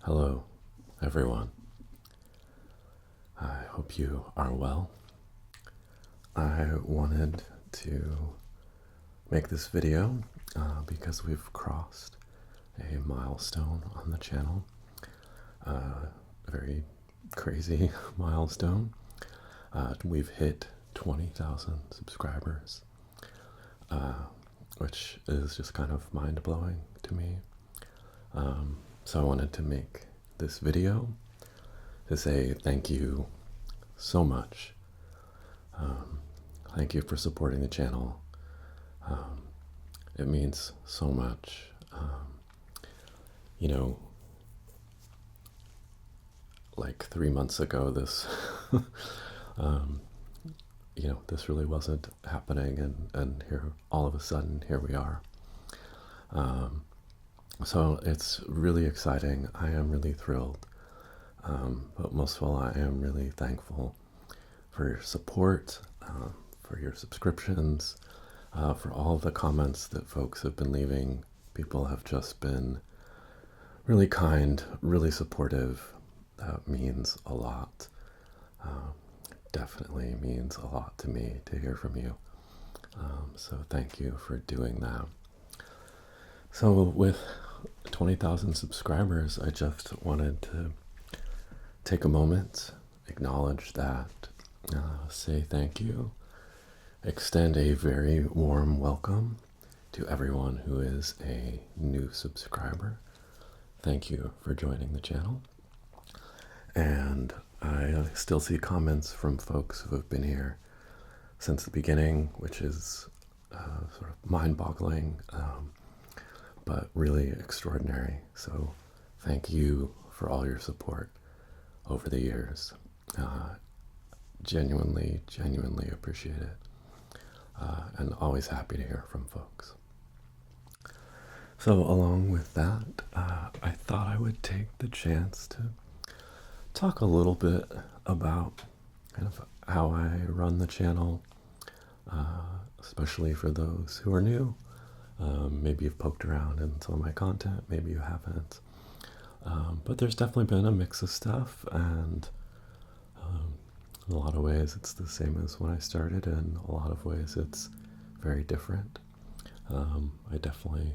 Hello, everyone. I hope you are well. I wanted to make this video because we've crossed a milestone on the channel, a very crazy milestone. We've hit 20,000 subscribers, which is just kind of mind-blowing to me. So I wanted to make this video to say thank you so much. Thank you for supporting the channel. It means so much. You know, like 3 months ago, this, this really wasn't happening, and here, all of a sudden, here we are. So it's really exciting. I am really thrilled. But most of all, I am really thankful for your support, for your subscriptions, for all the comments that folks have been leaving. People have just been really kind, really supportive. That means a lot. Definitely means a lot to me to hear from you. So thank you for doing that. So with 20,000 subscribers, I just wanted to take a moment, acknowledge that, say thank you, extend a very warm welcome to everyone who is a new subscriber. Thank you for joining the channel. And I still see comments from folks who have been here since the beginning, which is sort of mind-boggling, but really extraordinary. So thank you for all your support over the years. Genuinely appreciate it. And always happy to hear from folks. So along with that, I thought I would take the chance to talk a little bit about kind of how I run the channel, especially for those who are new. Maybe you've poked around in some of my content, maybe you haven't. But there's definitely been a mix of stuff, and in a lot of ways it's the same as when I started, and a lot of ways it's very different. I definitely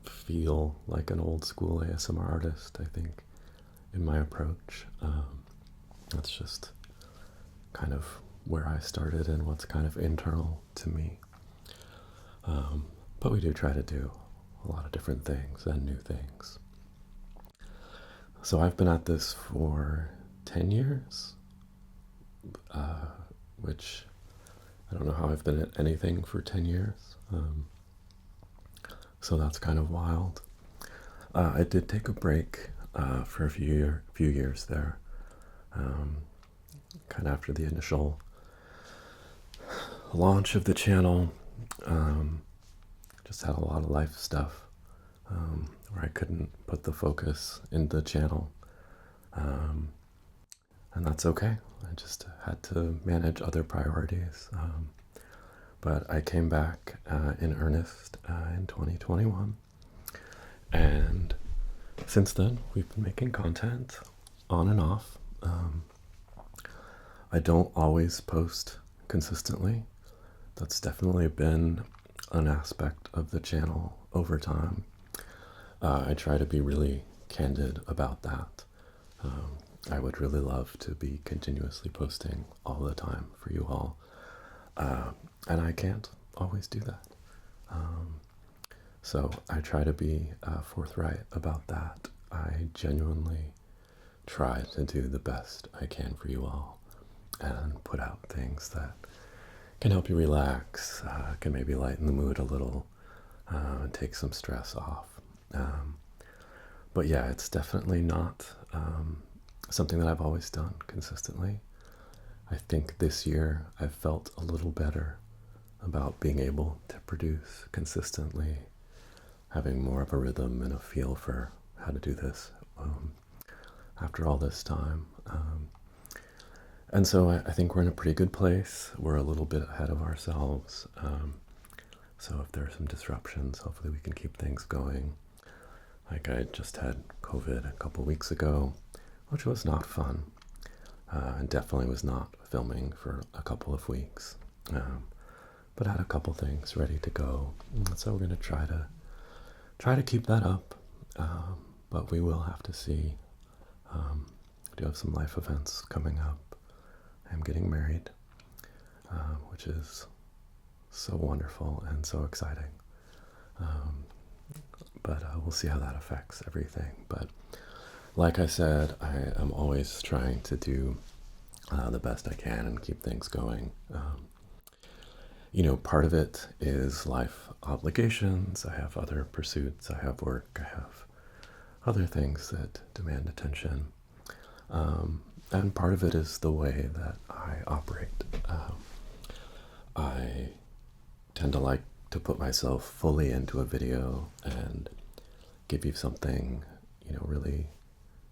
feel like an old school ASMR artist, I think, in my approach. That's just kind of where I started and what's kind of internal to me. But we do try to do a lot of different things and new things. So I've been at this for 10 years, which I don't know how I've been at anything for 10 years. So that's kind of wild. I did take a break for a few years there, kind of after the initial launch of the channel. Just had a lot of life stuff where I couldn't put the focus in the channel, and that's okay. I just had to manage other priorities. But I came back in earnest in 2021, and since then we've been making content on and off. I don't always post consistently. That's definitely been an aspect of the channel over time. I try to be really candid about that. I would really love to be continuously posting all the time for you all. And I can't always do that. So I try to be forthright about that. I genuinely try to do the best I can for you all and put out things that can help you relax, can maybe lighten the mood a little, and take some stress off. But yeah, it's definitely not something that I've always done consistently. I think this year I've felt a little better about being able to produce consistently, having more of a rhythm and a feel for how to do this after all this time. And so I think we're in a pretty good place. We're a little bit ahead of ourselves. So if there are some disruptions, hopefully we can keep things going. Like I just had COVID a couple weeks ago, which was not fun, and definitely was not filming for a couple of weeks. But I had a couple things ready to go, so we're gonna try to keep that up. But we will have to see. I do have some life events coming up. I'm getting married, which is so wonderful and so exciting. But we'll see how that affects everything. But like I said, I am always trying to do the best I can and keep things going. Part of it is life obligations. I have other pursuits. I have work. I have other things that demand attention. And part of it is the way that I operate. I tend to like to put myself fully into a video and give you something, really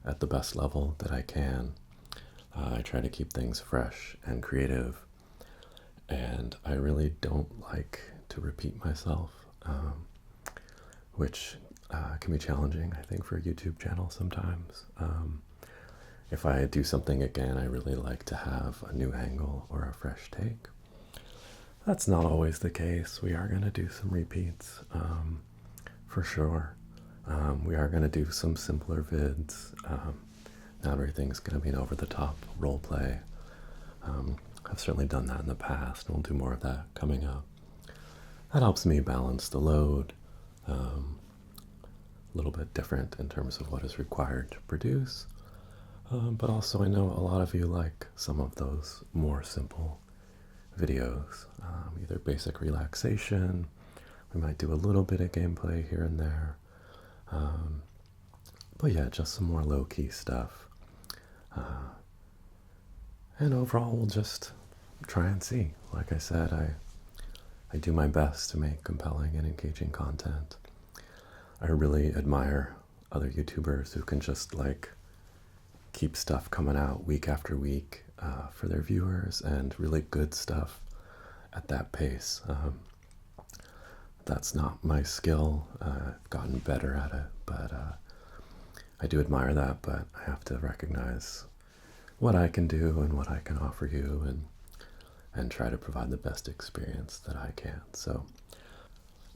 at the best level that I can. I try to keep things fresh and creative, and I really don't like to repeat myself, which can be challenging, I think, for a YouTube channel sometimes. If I do something again, I really like to have a new angle or a fresh take. That's not always the case. We are going to do some repeats, for sure. We are going to do some simpler vids. Not everything's going to be an over-the-top role play. I've certainly done that in the past, and we'll do more of that coming up. That helps me balance the load. A little bit different in terms of what is required to produce. But also I know a lot of you like some of those more simple videos, either basic relaxation. We might do a little bit of gameplay here and there. But yeah, just some more low-key stuff. And overall, we'll just try and see. Like I said, I do my best to make compelling and engaging content. I really admire other YouTubers who can just keep stuff coming out week after week for their viewers, and really good stuff at that pace. That's not my skill. I've gotten better at it, but I do admire that, but I have to recognize what I can do and what I can offer you, and try to provide the best experience that I can. So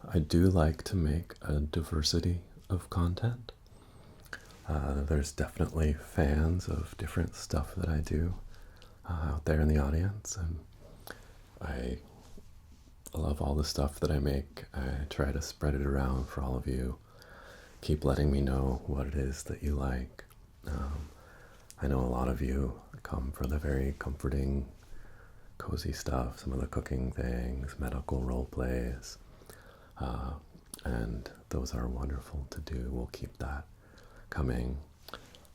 I do like to make a diversity of content. There's definitely fans of different stuff that I do out there in the audience, and I love all the stuff that I make. I try to spread it around for all of you. Keep letting me know what it is that you like. I know a lot of you come for the very comforting, cozy stuff, some of the cooking things, medical role plays, and those are wonderful to do. We'll keep that coming.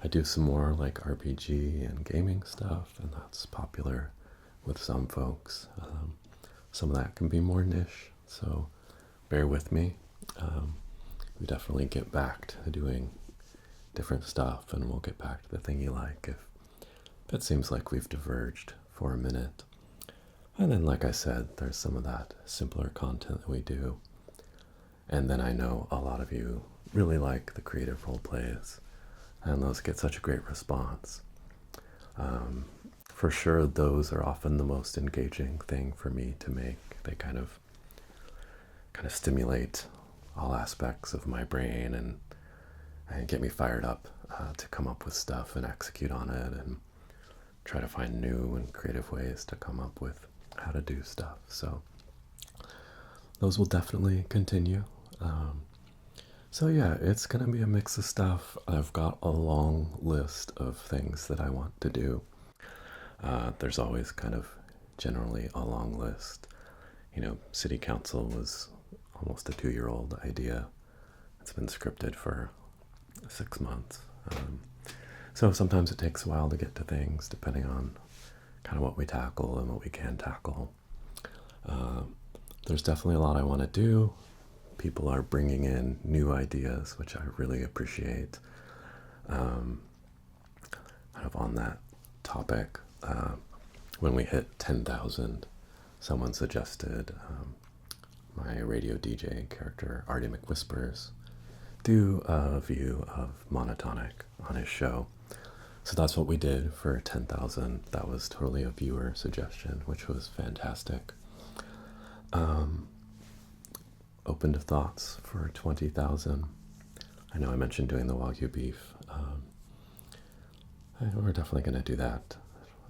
I do some more RPG and gaming stuff, and that's popular with some folks. Some of that can be more niche, so bear with me. We definitely get back to doing different stuff, and we'll get back to the thing you like if it seems like we've diverged for a minute. And then, like I said, there's some of that simpler content that we do. And then I know a lot of you really like the creative role plays, and those get such a great response. For sure, those are often the most engaging thing for me to make. They kind of stimulate all aspects of my brain and get me fired up to come up with stuff and execute on it, and try to find new and creative ways to come up with how to do stuff. So those will definitely continue. So yeah, it's going to be a mix of stuff. I've got a long list of things that I want to do. There's always kind of generally a long list. City council was almost a 2-year-old idea. It's been scripted for 6 months. So sometimes it takes a while to get to things, depending on kind of what we tackle and what we can tackle. There's definitely a lot I want to do. People are bringing in new ideas, which I really appreciate. Kind of on that topic, when we hit 10,000, someone suggested my radio DJ character, Artie McWhispers, do a view of Monotonic on his show. So that's what we did for 10,000. That was totally a viewer suggestion, which was fantastic. Open to thoughts for 20,000. I know I mentioned doing the Wagyu beef. We're definitely going to do that.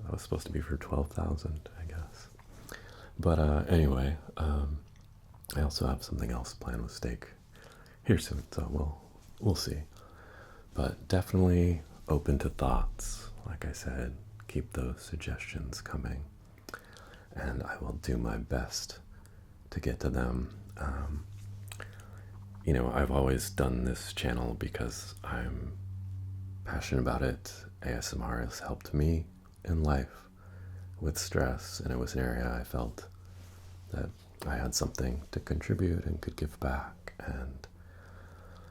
That was supposed to be for 12,000, I guess. But anyway, I also have something else planned with steak here soon, so we'll see. But definitely open to thoughts. Like I said, keep those suggestions coming, and I will do my best to get to them. I've always done this channel because I'm passionate about it. ASMR has helped me in life with stress, and it was an area I felt that I had something to contribute and could give back, and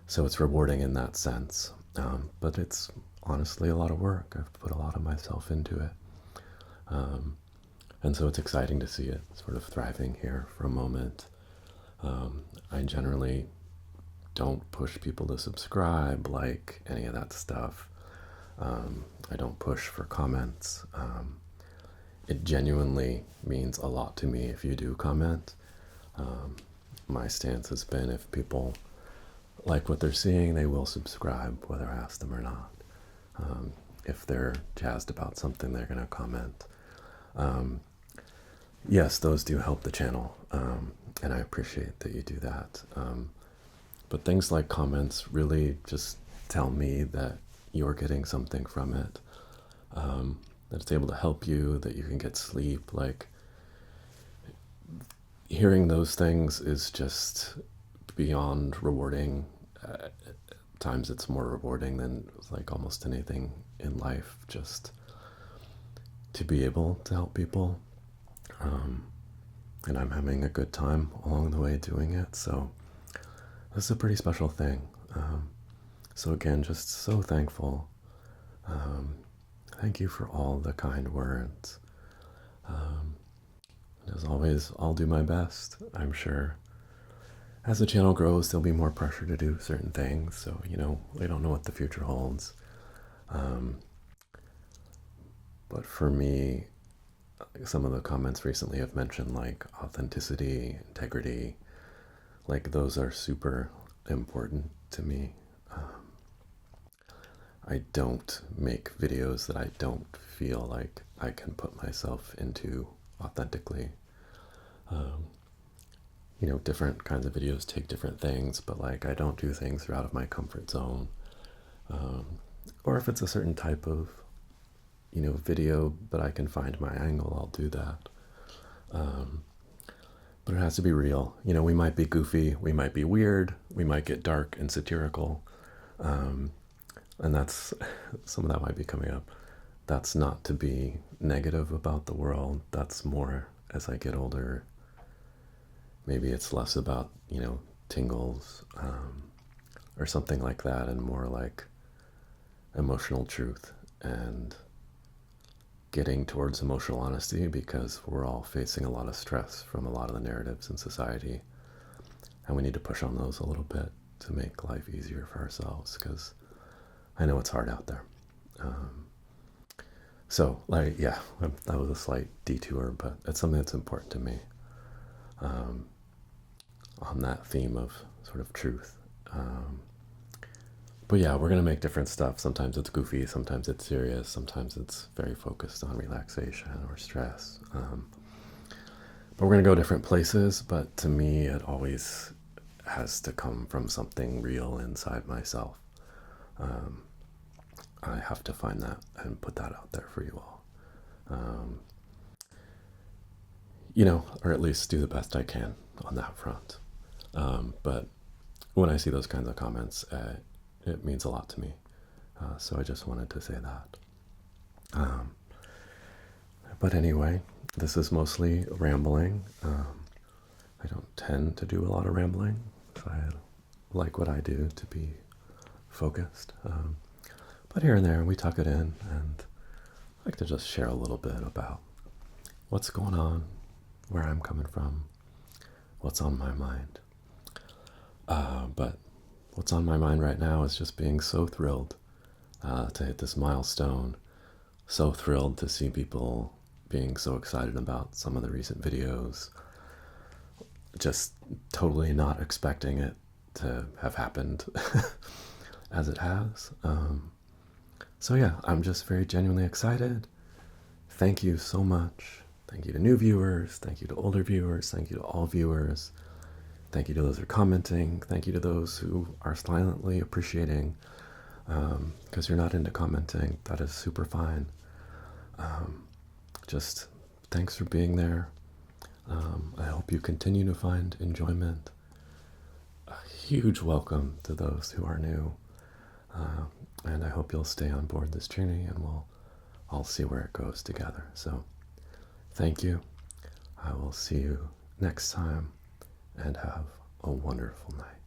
so it's rewarding in that sense. But it's honestly a lot of work. I've put a lot of myself into it, and so it's exciting to see it sort of thriving here for a moment. I generally don't push people to subscribe, like any of that stuff. I don't push for comments. It genuinely means a lot to me if you do comment. My stance has been if people like what they're seeing, they will subscribe, whether I ask them or not. If they're jazzed about something, they're going to comment. Yes, those do help the channel, and I appreciate that you do that. But things like comments really just tell me that you're getting something from it, that it's able to help you, that you can get sleep. Like, hearing those things is just beyond rewarding. At times it's more rewarding than like almost anything in life, just to be able to help people. And I'm having a good time along the way doing it, so this is a pretty special thing. So again, just so thankful. Thank you for all the kind words. As always, I'll do my best. I'm sure as the channel grows, there'll be more pressure to do certain things, so we don't know what the future holds. But for me, some of the comments recently have mentioned like authenticity, integrity, like those are super important to me. I don't make videos that I don't feel like I can put myself into authentically. Different kinds of videos take different things, but like I don't do things that are out of my comfort zone. Or if it's a certain type of video, but I can find my angle, I'll do that. But it has to be real. We might be goofy, we might be weird, we might get dark and satirical, and that's some of that might be coming up. That's not to be negative about the world. That's more as I get older. Maybe it's less about tingles or something like that, and more like emotional truth and getting towards emotional honesty, because we're all facing a lot of stress from a lot of the narratives in society, and we need to push on those a little bit to make life easier for ourselves, because I know it's hard out there. So that was a slight detour, but it's something that's important to me, on that theme of sort of truth. But yeah, we're going to make different stuff. Sometimes it's goofy, sometimes it's serious, sometimes it's very focused on relaxation or stress. But we're going to go different places, but to me, it always has to come from something real inside myself. I have to find that and put that out there for you all. Or at least do the best I can on that front. But when I see those kinds of comments, it means a lot to me. So I just wanted to say that. But anyway, this is mostly rambling. I don't tend to do a lot of rambling, so I like what I do to be focused. But here and there, we tuck it in, and I like to just share a little bit about what's going on, where I'm coming from, what's on my mind. But what's on my mind right now is just being so thrilled to hit this milestone. So thrilled to see people being so excited about some of the recent videos. Just totally not expecting it to have happened as it has. So yeah, I'm just very genuinely excited. Thank you so much. Thank you to new viewers. Thank you to older viewers. Thank you to all viewers. Thank you to those who are commenting. Thank you to those who are silently appreciating. Because you're not into commenting, that is super fine. Just thanks for being there. I hope you continue to find enjoyment. A huge welcome to those who are new. And I hope you'll stay on board this journey, and we'll all see where it goes together. So thank you. I will see you next time, and have a wonderful night.